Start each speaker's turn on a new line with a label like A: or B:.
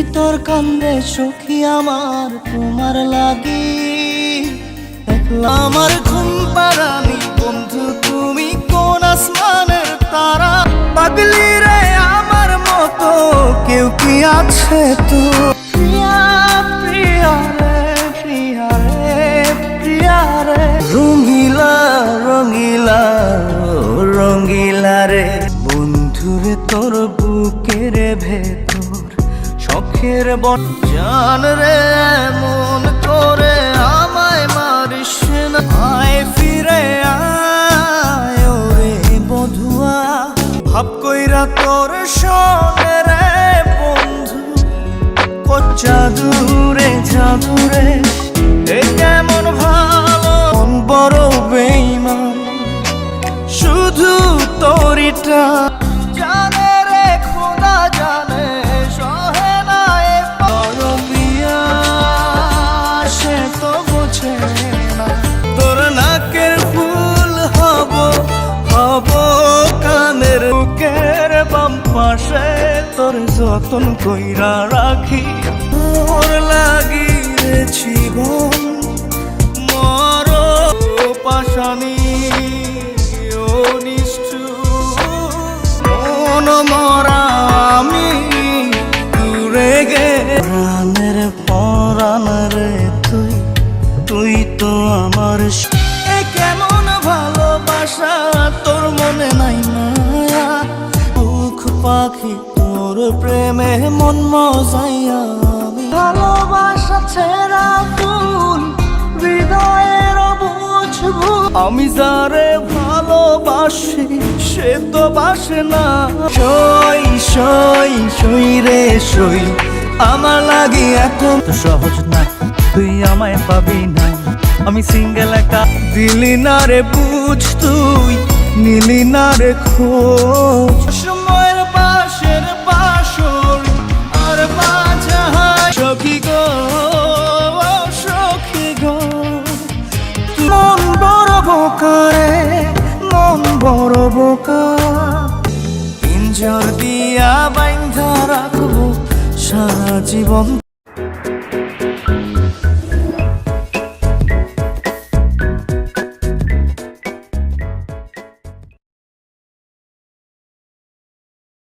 A: ভিতর কান্দে সখী আমার তোমার লাগি। একলা আমার ঘুম পাড়ানি বন্ধু তুমি কোন আসমানের তারা। পাগলি রে আমার মতো কেউ কি আছে তো? প্রিয়া প্রিয়া রে প্রিয়া রে প্রিয়া রে, রঙিলা রঙিলা রঙিলা রে বন্ধুরে তোর বুকের ভেতর শখের বন। জান রে মন করে আমায় মারিস না, আয় ফিরে আয় ওরে বধুয়া। ভাব কইরা তোর সনে রে বন্ধু জাদুরে জাদুরে, এ কেমন ভালো মন বড় বেঈমান শুধু তোরিটা। জানে রে খোদা জানে সহে না এ পিয়া, সে তো বোঝে না। তোর নাকের ফুল হব হব কানের বুকের বাম পাশে, তোর যতন কইরা রাখি। তোর লাগি রে জীবন মর পাশানি ও নিষ্ঠুর মরা আমি দূরে গে। প্রাণের পরাণ রে তুই, তুই তো আমার। এ কেমন ভালোবাসা তোর মনে নাই মায়া? সুখ পাখি তোর প্রেমে মন মজাইয়া। ভালোবাসা ছেড়া ফুল হৃদয়ের বুঝবো, আমি যারে ভালোবাসি সে তো বাসে না। সই সই সই রে সই, আমার লাগি এখন তো সহজ না, তুই আমায় পাবি না। আমি সিঙ্গেল একা, দিলি না রে বুঝ তুই, নিলি না রে খোঁজ। সময়ের পাশের পাশর আর বাজা সখী গো সখী গো। মন বড় বোকা রে মন বড় বোকা, পিঞ্জর দিয়া বাইন্ধা রাখবো সারা জীবন।